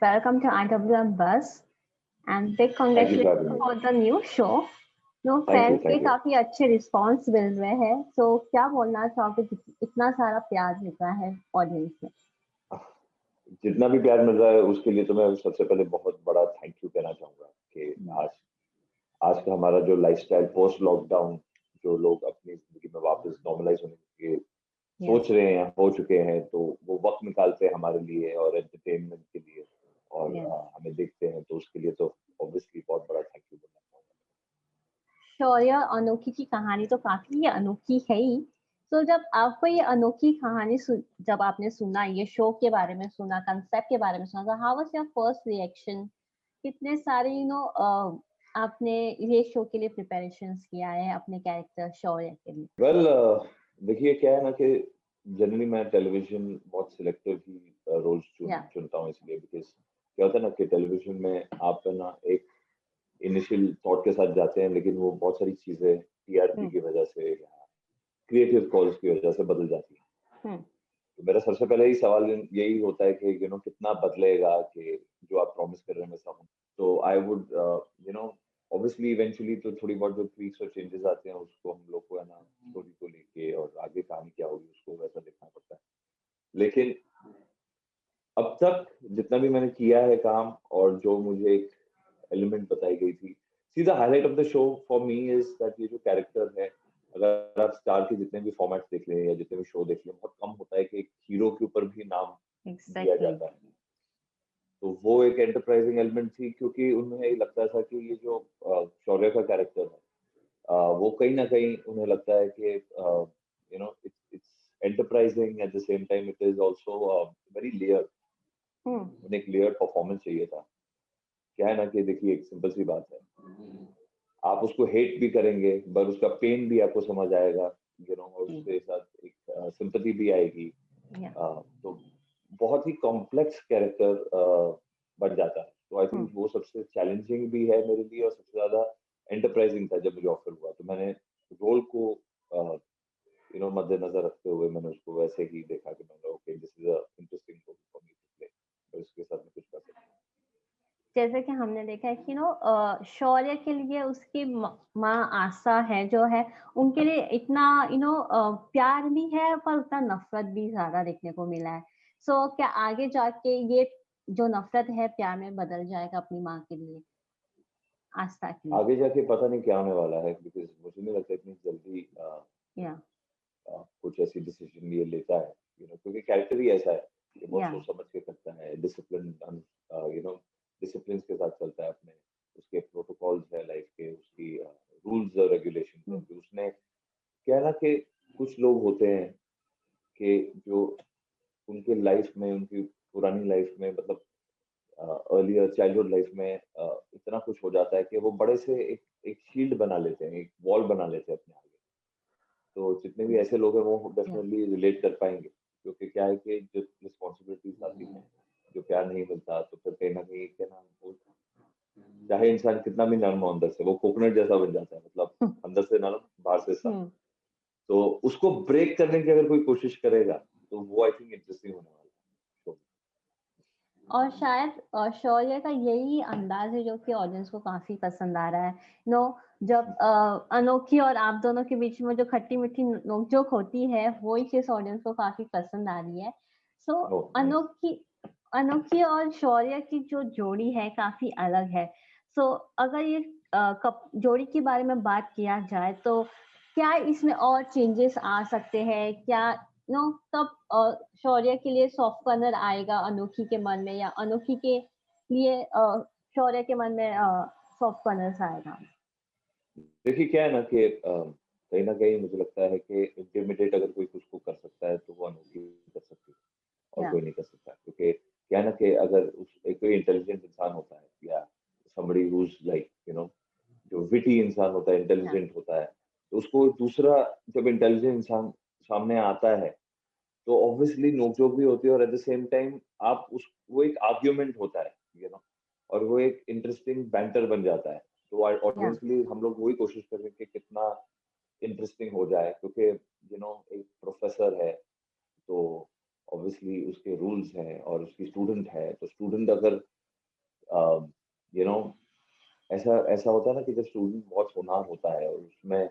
Welcome to IWM Buzz and big Thank you for having congratulations me. for the new show. No Thank you, fans के thank you. काफी अच्छे response मिल रहे हैं, so क्या बोलना चाहोगे इतना सारा प्यार मिल रहा है ऑडियंस में? जितना भी प्यार मिल रहा है उसके लिए तो मैं सबसे पहले बहुत बड़ा थैंक यू कहना चाहूंगा कि आज आज का हमारा जो लाइफस्टाइल पोस्ट लॉकडाउन, जो लोग अपनी जिंदगी में वापस नॉर्मलाइज होने के सोच रहे हैं, हो चुके हैं, तो वो वक्त निकालते हैं हमारे लिए और एंटरटेनमेंट के लिए और हमें देखते हैं, तो उसके लिए तो ऑब्वियसली बहुत बड़ा थैंक यू बोलना चाहूंगा। शौर्य अनोखी की कहानी तो काफी अनोखी है ही। तो जब आपको ये अनोखी कहानी जब आपने सुना, ये शो के बारे में सुना, कंसेप्ट के बारे में सुना, तो how was your first reaction? कितने सारे आपने ये शो के लिए प्रिपरेशंस किया है अपने कैरेक्टर शौर्य के लिए? वेल देखिए क्या है ना कि जनरली मैं टेलीविजन बहुत सिलेक्टिव ही रोल्स चुनता हूँ, इसलिए बिकॉज क्या होता है ना कि टेलीविजन में आप ना एक इनिशियल थॉट के साथ जाते हैं, लेकिन वो बहुत सारी चीजें टीआरपी की वजह से या क्रिएटिव कॉल्स की वजह से बदल जाती है। तो मेरा सबसे पहले ही सवाल यही होता है कि कितना बदलेगा कि जो आप प्रॉमिस कर रहे हैं वैसा हो। तो आई वुड ऑब्वियसली इवेंचुअली तो थोड़ी बहुत जो ट्वीक्स और चेंजेस आते हैं उसको हम लोग को है ना स्टोरी को लेके और आगे कहानी क्या होगी उसको वैसा देखना पड़ता है। लेकिन अब तक जितना भी मैंने किया है काम और जो मुझे एक एलिमेंट बताई गई थी, see the highlight of the show for me is that ये जो कैरेक्टर है, अगर आप स्टार के जितने भी फॉर्मेट्स देख लें या जितने भी शो देख लें, बहुत कम होता है कि एक हीरो के ऊपर भी नाम दिया जाता है। तो वो एक एंटरप्राइजिंग एलिमेंट थी, क्योंकि उन्हें लगता था कि ये जो शौर्य का कैरेक्टर है वो कहीं ना कहीं उन्हें लगता है कि it's enterprising, at the same time it is also very layer. उन्हें एक लेयर परफॉर्मेंस चाहिए था। क्या है ना कि देखिए एक सिंपल सी बात है, आप उसको हेट भी करेंगे पर उसका पेन भी आपको समझ आएगा, और उसके साथ एक सिंपैथी भी आएगी। तो बहुत ही कॉम्प्लेक्स कैरेक्टर बन जाता है। तो आई थिंक वो सबसे चैलेंजिंग भी है मेरे लिए और सबसे ज्यादा एंटरप्राइजिंग था जब मुझे ऑफर हुआ। तो मैंने रोल को मद्देनजर रखते हुए मैंने उसको वैसे ही देखा कि मैंने okay this is a interesting role for me to play, तो इसके साथ मैं कुछ कर सकता हूँ। जैसे कि हमने देखा है कि शौर्य के लिए उसकी माँ आशा है जो है, उनके लिए इतना प्यार भी है पर उतना नफरत भी ज्यादा देखने को मिला है। सो क्या आगे जाके ये जो नफरत है प्यार में बदल जाएगा अपनी माँ के लिए, आस्था के लिए? आगे जाके पता नहीं क्या होने वाला है, बिकॉज मुझे नहीं लगता इतनी जल्दी कुछ ऐसी डिसीजन ये लेता है, क्योंकि कैरेक्टर ही ऐसा है कि बहुत सोच समझ के करता है, डिसिप्लिन डिसिप्लिन के साथ चलता है अपने, उसके प्रोटोकॉल्स है लाइफ के, उसकी रूल्स और रेगुलेशन है। तो उसने क्या है ना कि कुछ लोग होते हैं कि जो उनके लाइफ में, उनकी पुरानी लाइफ में, मतलब अर्लियर चाइल्डहुड लाइफ में इतना कुछ हो जाता है कि वो बड़े से एक शील्ड बना लेते हैं, एक वॉल बना लेते हैं अपने आगे। तो जितने भी ऐसे लोग हैं वो डेफिनेटली रिलेट कर पाएंगे, क्योंकि क्या है कि जो रिस्पॉन्सिबिलिटीज आती हैं, जो प्यार नहीं मिलता, तो फिर कहीं ना कहीं क्या ना, वो चाहे इंसान कितना भी नरम हो अंदर से, वो कोकोनट जैसा बन जाता है, मतलब अंदर से नरम बाहर से सख्त। तो उसको ब्रेक करने की अगर कोई कोशिश करेगा तो वो आई थिंक इंटरेस्टिंग होने वाला है। और शायद शौर्य का यही अंदाज है जो कि ऑडियंस को काफी पसंद आ रहा है। जब अनोखी और आप दोनों के बीच में जो खट्टी मीठी नोकझोंक होती है, वो ही चीज ऑडियंस को काफी पसंद आ रही है। सो अनोखी और शौर्य की जो जोड़ी है काफी अलग है। सो अगर ये जोड़ी के बारे में बात किया जाए तो क्या इसमें और चेंजेस आ सकते हैं? क्या कब शौर्य के लिए सॉफ्ट कॉर्नर आएगा अनोखी के मन में, या अनोखी के लिए शौर्य के मन में सॉफ्ट कॉर्नर आएगा? देखिए क्या है ना कि कहीं ना कहीं मुझे लगता है कि इंटिमिडेट अगर कोई कुछ को कर सकता है तो वो अनोखी कर सकती है और कोई नहीं कर सकता, क्योंकि क्या है ना कि अगर एक कोई इंटेलिजेंट इंसान होता है या somebody who's like जो विटी इंसान होता है, इंटेलिजेंट होता है, तो उसको दूसरा जब इंटेलिजेंट इंसान सामने आता है तो ऑब्वियसली नोकझोंक भी होती है और एट द सेम टाइम आप उस वो एक आर्ग्यूमेंट होता है, और वो एक इंटरेस्टिंग बैंटर बन जाता है। तो ऑब्वियसली हम लोग वही कोशिश कर रहे हैं कि कितना इंटरेस्टिंग हो जाए, क्योंकि एक प्रोफेसर है तो ऑब्वियसली उसके रूल्स हैं और उसकी स्टूडेंट है, तो स्टूडेंट अगर यू नो ऐसा ऐसा होता है ना कि जब स्टूडेंट बहुत होनहार होता है और उसमें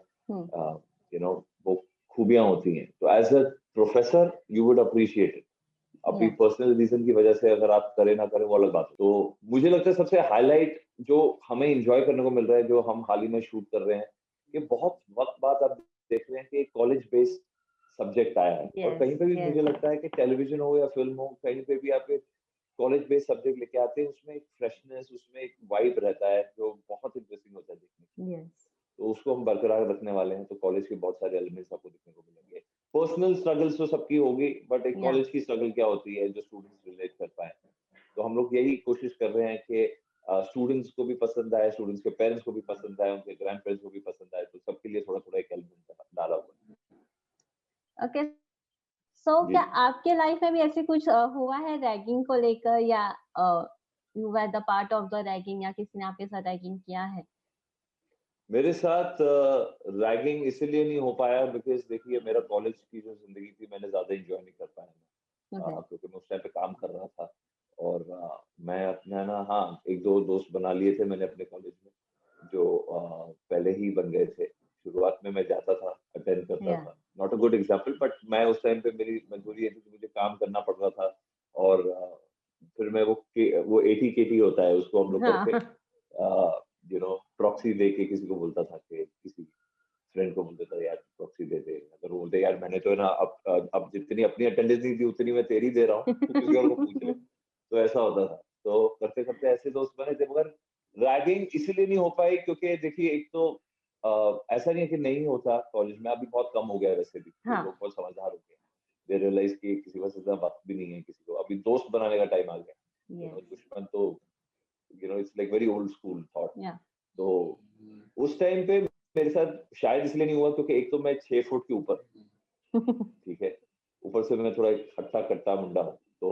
वो खूबियां होती हैं, तो as a professor you would appreciate it. अपनी Yeah. पर्सनल रीजन की वजह से अगर आप करें ना करें वो अलग बात है। तो मुझे लगता है सबसे हाईलाइट जो हमें एंजॉय करने को मिल रहा है, जो हम हाल ही में शूट कर रहे हैं, ये बहुत वक्त बाद आप देख रहे हैं कि कॉलेज बेस्ड सब्जेक्ट आया है, और Yes. कहीं पे भी Yes. मुझे लगता है कि टेलीविजन हो या फिल्म हो, कहीं पे भी आप एक कॉलेज बेस्ड सब्जेक्ट लेके आते हैं, उसमें एक फ्रेशनेस, उसमें एक वाइब रहता है जो बहुत इंटरेस्टिंग होता है देखने को। Yes. तो उसको हम बरकरार रखने वाले हैं, तो कॉलेज के बहुत सारे एलिमेंट्स आपको देखने को मिलेंगे। पर्सनल स्ट्रगल्स तो सबकी होगी, बट एक Yeah. कॉलेज की स्ट्रगल क्या होती है जो स्टूडेंट्स रिलेट कर पाए। तो हम लोग यही कोशिश कर रहे हैं कि स्टूडेंट्स को भी पसंद आए, स्टूडेंट्स के पेरेंट्स को भी पसंद आए, उनके ग्रैंड पेरेंट्स को भी पसंद आए, तो सबके लिए थोड़ा-थोड़ा एक एलिमेंट डाला हुआ है। ओके, सो जी। क्या आपके लाइफ में भी ऐसे कुछ हुआ है रैगिंग को लेकर, या you were the part of the ragging, या किसी ने आपके साथ रैगिंग किया है? मेरे साथ रैगिंग इसीलिए नहीं हो पाया बिकॉज़ देखिए मेरा कॉलेज की जो ज़िंदगी थी मैंने ज़्यादा एन्जॉय नहीं कर पाया ओके। क्योंकि मैं उस टाइम पे काम कर रहा था, और मैं अपना ना हाँ, 1-2 दोस्त बना लिए थे मैंने अपने कॉलेज में, जो पहले ही बन गए थे। शुरुआत में मैं जाता था, अटेंड करता या। था। Not a good example, but मैं उस टाइम पे मेरी मजबूरी ये थी कि मुझे काम करना पड़ रहा था, और फिर मैं वो एटी-केटी होता है उसको हम लोग करके हाँ। प्रॉक्सी देके किसी को बोलता था कि किसी फ्रेंड को बोलता था यार प्रॉक्सी दे दे, अगर वो बोलते यार मैंने तो ना अब जितनी अपनी अटेंडेंस नहीं दी उतनी मैं तेरी दे रहा हूँ, तो किसी और को पूछ ले। तो ऐसा होता था। तो करते करते ऐसे दोस्त बने थे, मगर रैगिंग इसीलिए नहीं हो पाई क्योंकि देखिए एक तो ऐसा नहीं है कि नहीं होता कॉलेज में, अभी बहुत कम हो गया है वैसे भी, तो हाँ। लोग बहुत समझदार हो गए। दे रियलाइज कि किसी के पास इतना वक्त भी नहीं है, किसी को अभी दोस्त बनाने का टाइम आ गया। यस। दुश्मन तो it's like very old school thought. या। तो उस टाइम पे मेरे साथ शायद इसलिए नहीं हुआ क्योंकि एक तो मैं 6 फुट के ऊपर, ठीक है? ऊपर से मैं थोड़ा एक हट्टा-कट्टा मुंडा हूँ, तो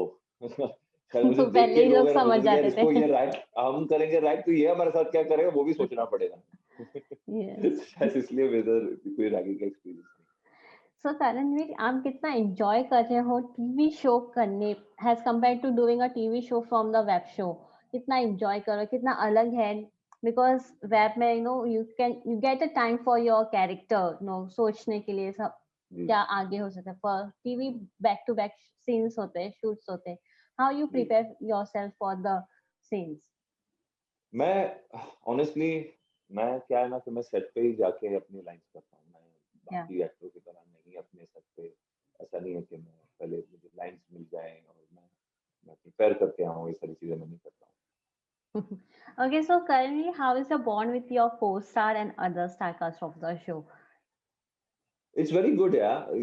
शायद मुझे तो देख पहले के ही लोग लोग है ना समझ बोलते थे यार जाते थे। इसको ये रैग हम करेंगे रैग, तो ये हमारे साथ क्या करेगा वो भी सोचना पड़ेगा। यस। शायद इसलिए मेरा कोई रैगिंग का एक्सपीरियंस नहीं। सो करणवीर, आप कितना एंजॉय कर रहे हो टीवी शो करने, as compare to doing a TV show from the web show? कितना एंजॉय कर रहे हो, कितना अलग है? बिकॉज वेब में you get a time for your character, सोचने के लिए सब जी, क्या आगे हो सकता है। पर TV back to back scenes होते हैं, शूट्स होते हैं। हाउ यू जी। Prepare yourself for the scenes? मैं ऑनेस्टली मैं क्या है ना कि मैं सेट पे ही जाके अपनी लाइन्स करता हूँ। मैं या। बाकी एक्टरों की तरह नहीं अपने सेट पे, ऐसा नहीं है कि मैं पहले मुझे लाइन्स मिल जाएँ और मैं प्रिपेयर करके आऊँ, ये सारी चीज़ें मैं नहीं करता हूँ। Okay, so currently, how is the bond with your co-star and other star cast of the show? It's very good यार,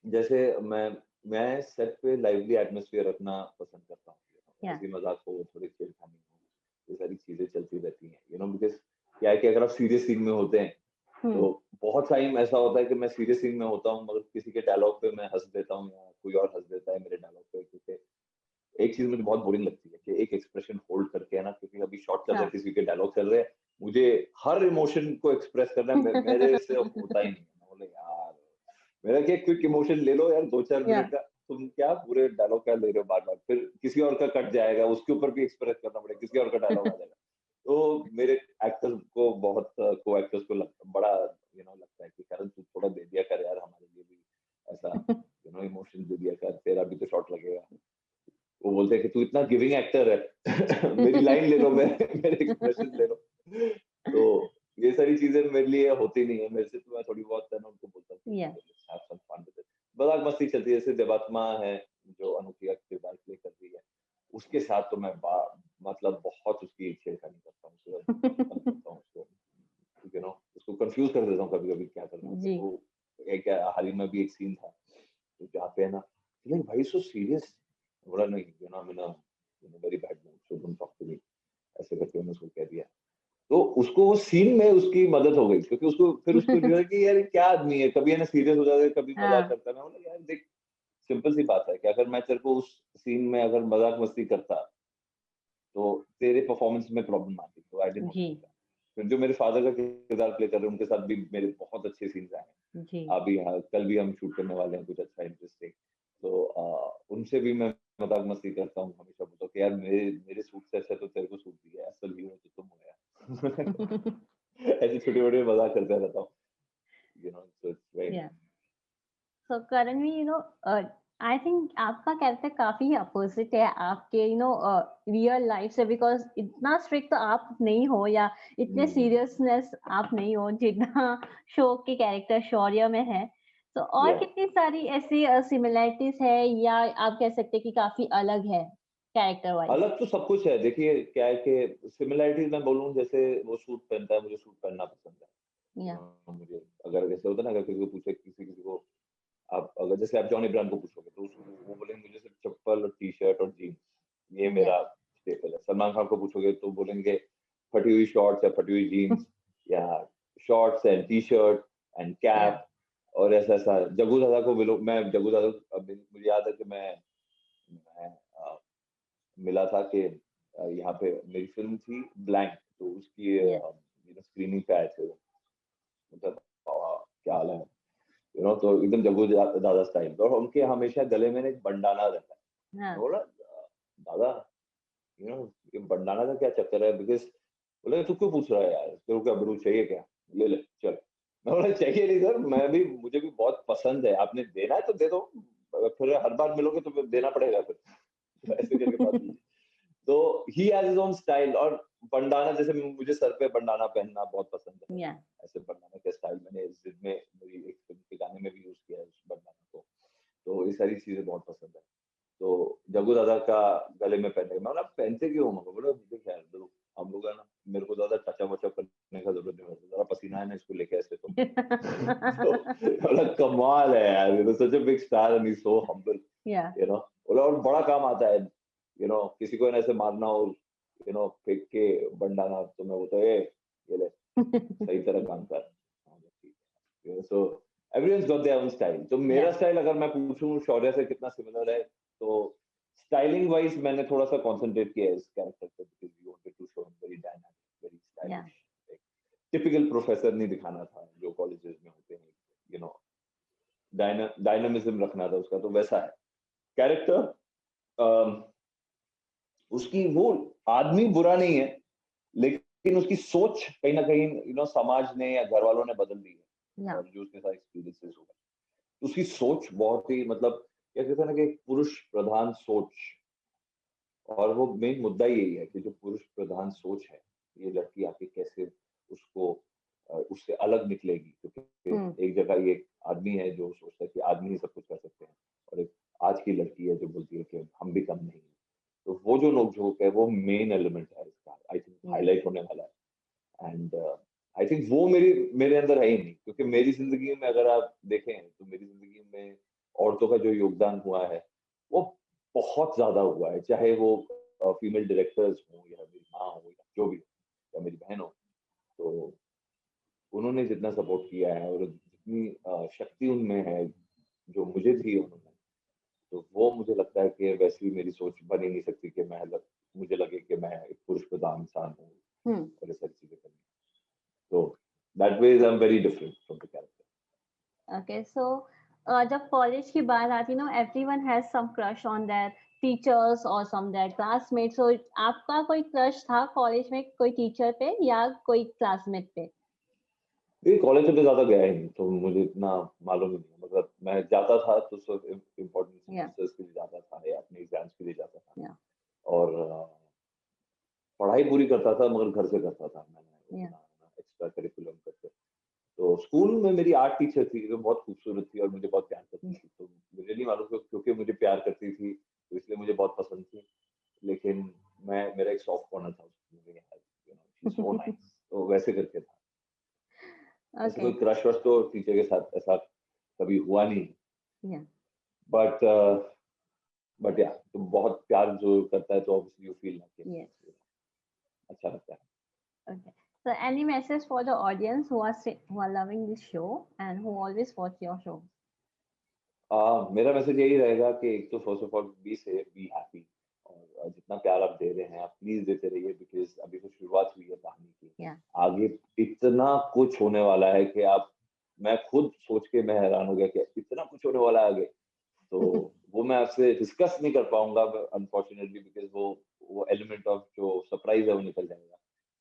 जैसे मैं सेट पे लाइवली एटमॉस्फेयर रखना पसंद करता हूँ। Yeah. हँसी मज़ाक हो, थोड़ी छेड़खानी हो, ये सारी चीज़ें चलती रहती हैं, बिकॉज़ क्या है कि अगर आप सीरियस सीन में होते हैं, Hmm. तो बहुत टाइम ऐसा होता है कि मैं सीरियस सीन में होता हूँ मगर किसी के डायलॉग पे मैं हँस देता हूँ या कोई और हँस देता है मेरे डायलॉग पे, क्योंकि एक चीज़ मुझे बहुत बोरिंग लगती है कि एक एक्सप्रेशन होल्ड करके है ना, क्योंकि अभी शॉट चल रहा है, हाँ. किसी के डायलॉग चल रहे हैं, मुझे हर इमोशन को एक्सप्रेस करना है, मेरे से होता ही नहीं है। मैं बोला यार, मेरा क्या क्विक इमोशन ले लो यार 2-4 Yeah. मिनट का, तुम क्या पूरे डायलॉग क्या ले रहे हो बार-बार, फिर किसी और का कट जाएगा, उसके ऊपर भी एक्सप्रेस करना पड़ेगा, किसी और का डायलॉग आ जाएगा। तो मेरे एक्टर्स को बहुत को एक्टर्स को बड़ा लगता है कि करण तू थोड़ा दे दिया कर यार हमारे लिए भी ऐसा, इमोशन दे दिया कर, तेरा भी तो शॉट लगेगा। वो बोलते हैं कि तू इतना गिविंग एक्टर है मेरी लाइन ले लो, मेरे एक्सप्रेशन ले लो। तो ये सारी चीजें मेरे लिए होती नहीं है, मेरे से तो मैं थोड़ी बहुत है ना उनको बोलता हूँ कि ठीक Yeah. है let's have some fun with it. मजाक मस्ती चलती है, जैसे देवात्मा है जो अनोखिया किरदार प्ले कर रही है, उसके साथ तो मैं मतलब बहुत उसकी छेड़खानी करता हूँ, उसके साथ बहुत फन करता हूँ उसको, उसको कंफ्यूज कर देता हूँ कभी कभी क्या करना है। जी. तो एक हाल ही में भी एक सीन था, तो जहाँ पे है ना, लाइक भाई सो सीरियस, बोला नहीं very bad mood so don't talk to me, ऐसे करके मैंने उसको कह दिया। तो उसको वो सीन में उसकी मदद हो गई, क्योंकि उसको फिर उसको लगा कि यार ये क्या आदमी है, कभी है ना सीरियस हो जाता है, कभी मजाक हाँ. करता है। मैं बोला यार देख, सिंपल सी बात है कि अगर मैं तेरे को उस सीन में अगर मजाक मस्ती करता तो तेरे परफॉर्मेंस में प्रॉब्लम आती, तो आई डिडंट वांट जी. To do that. फिर जो मेरे फादर का किरदार प्ले कर रहे हैं उनके साथ भी मेरे बहुत अच्छे सीन्स आए हैं। जी. अभी कल भी हम शूट करने वाले हैं कुछ अच्छा इंटरेस्टिंग। तो उनसे भी मैं मजाक मस्ती करता हूँ, हमेशा बोलता हूँ कि यार मेरे सूट से अच्छा तो तेरे को सूट दिया है, असल हीरो तो तुम हो यार। ऐसे छोटे-छोटे मजाक करता रहता हूँ, so it's very Yeah. So currently, I think आपका कैरेक्टर काफी अपोजिट है आपके रियल लाइफ से, बिकॉज इतना स्ट्रिक्ट तो आप नहीं हो या इतने सीरियसनेस आप नहीं हो जितना शो के कैरेक्टर शौर्य में है। तो और Yeah. कितनी सारी ऐसी सिमिलैरिटीज है या आप कह सकते हैं कि काफी अलग है कैरेक्टर वाइज? अलग तो सब कुछ है। देखिए क्या है कि सिमिलैरिटीज मैं बोलूँ, जैसे वो सूट पहनता है, मुझे सूट पहनना पसंद है। या मुझे अगर जैसे होता है ना, अगर किसी को पूछे, किसी को आप अगर जैसे आप जॉन इब्राहिम को पूछोगे तो वो बोलेंगे मुझे सिर्फ चप्पल और टी-शर्ट और जीन्स, ये या मेरा स्टेपल है। सलमान खान को पूछोगे तो बोलेंगे फटी हुई शॉर्ट्स या फटी हुई जीन्स या शॉर्ट्स एंड टी-शर्ट एंड या कैप और ऐसा-ऐसा। जग्गू दादा को मिलो, मैं जग्गू दादा अभी मुझे याद है कि मैं मिला था कि यहाँ पे मेरी फ़िल्म थी ब्लैंक, तो उसकी या स्क्रीनिंग पे आए थे वो। मतलब क्या हाल है? तो एकदम जग्गू दादा स्टाइल, और उनके हमेशा गले में ना एक बंडाना रहता है। हाँ मैं बोला दादा, ये बंडाना का क्या चक्कर है? बिकॉज़ बोले तू क्यों पूछ रहा है यार? तेरे को क्या बड़ू चाहिए क्या? ले ले चल। मैं बोला चाहिए नहीं सर, मुझे भी बहुत पसंद है, आपने देना है तो दे दो, फिर हर बार मिलोगे तो फिर देना पड़ेगा फिर। तो ऐसे करके बात हुई। तो he has his own style, और बंडाना जैसे मुझे सर पे बंडाना पहनना बहुत पसंद है। या ऐसे बंडाना का स्टाइल मैंने ज़िद में मेरी एक फ़िल्म के गाने में भी यूज़ किया है उस बंडाना को। तो ये सारी चीज़ें बहुत पसंद है। तो जग्गू दादा का गले में पहनने, मैं बोला पहनते क्यों हो? बोला मुझे क्या है, देखो हम लोग है ना, मेरे को ज़्यादा टचअप-वचअप करने का ज़रूरत नहीं होती, ज़रा पसीना है ना इसको लेके ऐसे तो। तो बोला कमाल है यार, such a big star and he is so humble, या बोला और बड़ा काम आता है, किसी को ना ऐसे मारना और फेंक के बंडाना, तो मैं बोलता ए ये ले सही तरह काम कर। हाँ, ठीक है। So everyone's got their own style. तो मेरा या स्टाइल अगर मैं पूछूं शौर्य से कितना सिमिलर है, तो स्टाइलिंग वाइज मैंने थोड़ा सा कंसंट्रेट किया है इस कैरेक्टर पे, because we wanted to show him very dynamic, very या स्टाइलिश। एक टिपिकल प्रोफेसर नहीं दिखाना था जो कॉलेजेस में होते हैं, यू नो डायनामिज्म रखना था उसका, तो वैसा है कैरेक्टर। उसकी वो आदमी बुरा नहीं है, लेकिन उसकी सोच कहीं न कहीं समाज ने या घर वालों ने बदल दी है, या और जो उसके साथ एक्सपीरियंसेस हुए। उसकी सोच बहुत ही मतलब क्या कहते हैं ना कि एक पुरुष प्रधान सोच, और वो मेन मुद्दा यही है कि जो पुरुष प्रधान सोच है, ये लड़की आके कैसे उसको उससे अलग निकलेगी, क्योंकि एक जगह ये आदमी है जो सोचता है कि आदमी ही सब कुछ कर सकते हैं, और एक आज की लड़की है जो बोलती है कि हम भी कम नहीं हैं। तो वो जो नोक-झोंक है वो मेन एलिमेंट है इसका, आई थिंक या हाइलाइट होने वाला है। एंड आई थिंक वो मेरे अंदर है ही नहीं, क्योंकि मेरी ज़िंदगी में अगर आप देखें तो मेरी ज़िंदगी में औरतों का जो योगदान हुआ है, वो बहुत ज़्यादा हुआ है। चाहे वो फीमेल डायरेक्टर्स हों या मेरी माँ हो या जो भी हो, या मेरी बहन हो, तो उन्होंने जितना सपोर्ट किया है और जितनी शक्ति उनमें है, जो मुझे थी उन्होंने, तो वो मुझे लगता है कि वैसी मेरी सोच बन ही नहीं सकती कि मुझे लगे कि मैं एक पुरुष प्रधान इंसान हूँ हम्म और ये सारी चीज़ें करनी है। तो that ways I am very different from the character. Okay so जब कॉलेज की बात आती है ना, everyone has some crush on their teachers और सम देयर क्लासमेट्स। सो आपका कोई क्रश था कॉलेज में कोई टीचर पे या कोई क्लासमेट पे? देखिए कॉलेज में तो ज़्यादा गया ही नहीं, तो मुझे इतना मालूम ही नहीं, मतलब मैं जाता था तो सिर्फ इम्पोर्टेंट या सेमेस्टर्स के लिए जाता था या अपने एग्ज़ाम्स के लिए जाता था, या और पढ़ाई पूरी करता था मगर घर से करता था, मैंने या अपना एक्स्ट्रा करिकुलम करके। तो स्कूल में मेरी आर्ट टीचर थी जो बहुत खूबसूरत थी और मुझे बहुत प्यार करती थी। तो मुझे नहीं मालूम क्योंकि मुझे प्यार करती थी, तो इसलिए मुझे बहुत पसंद थी। लेकिन मेरा एक सॉफ्ट कॉर्नर था उसमें, शी इज़ सो नाइस, तो वैसे करके था। ऐसे ओके कोई क्रश-वश तो टीचर के साथ ऐसा कभी हुआ नहीं। या बट बट या तो बहुत प्यार जो करता है तो obviously you feel like yes अच्छा लगता है। Okay so any message for the audience who are loving this show and who always watch your show? मेरा मैसेज यही रहेगा कि एक तो first of all be safe, be happy, और जितना प्यार आप दे रहे हैं आप प्लीज देते रहिए, बिकॉज अभी तो शुरुआत हुई है कहानी की। या आगे इतना कुछ होने वाला है कि मैं खुद सोच के मैं हैरान हो गया कि इतना कुछ होने वाला है आगे। तो वो मैं आपसे डिस्कस नहीं कर पाऊंगा अनफॉर्चुनेटली, बिकॉज वो एलिमेंट ऑफ जो सरप्राइज है वो निकल जाएगा।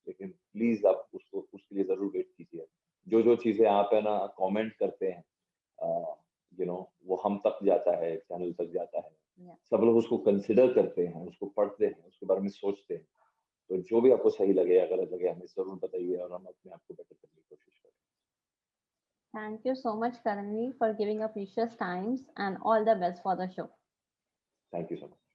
लेकिन प्लीज आप उसको उसके लिए जरूर वेट कीजिए। जो जो चीजें आप है ना कमेंट करते हैं, वो हम तक जाता है, चैनल तक जाता है। Yeah. सब लोग उसको कंसिडर करते हैं, उसको पढ़ते हैं, उसके बारे में सोचते हैं। तो जो भी आपको सही लगे या गलत लगे हमें जरूर बताइए, और हम अपने आप को बेटर करने की कोशिश करें। Thank you so much, Karanvi, for giving up precious times, and all the best for the show. Thank you so much.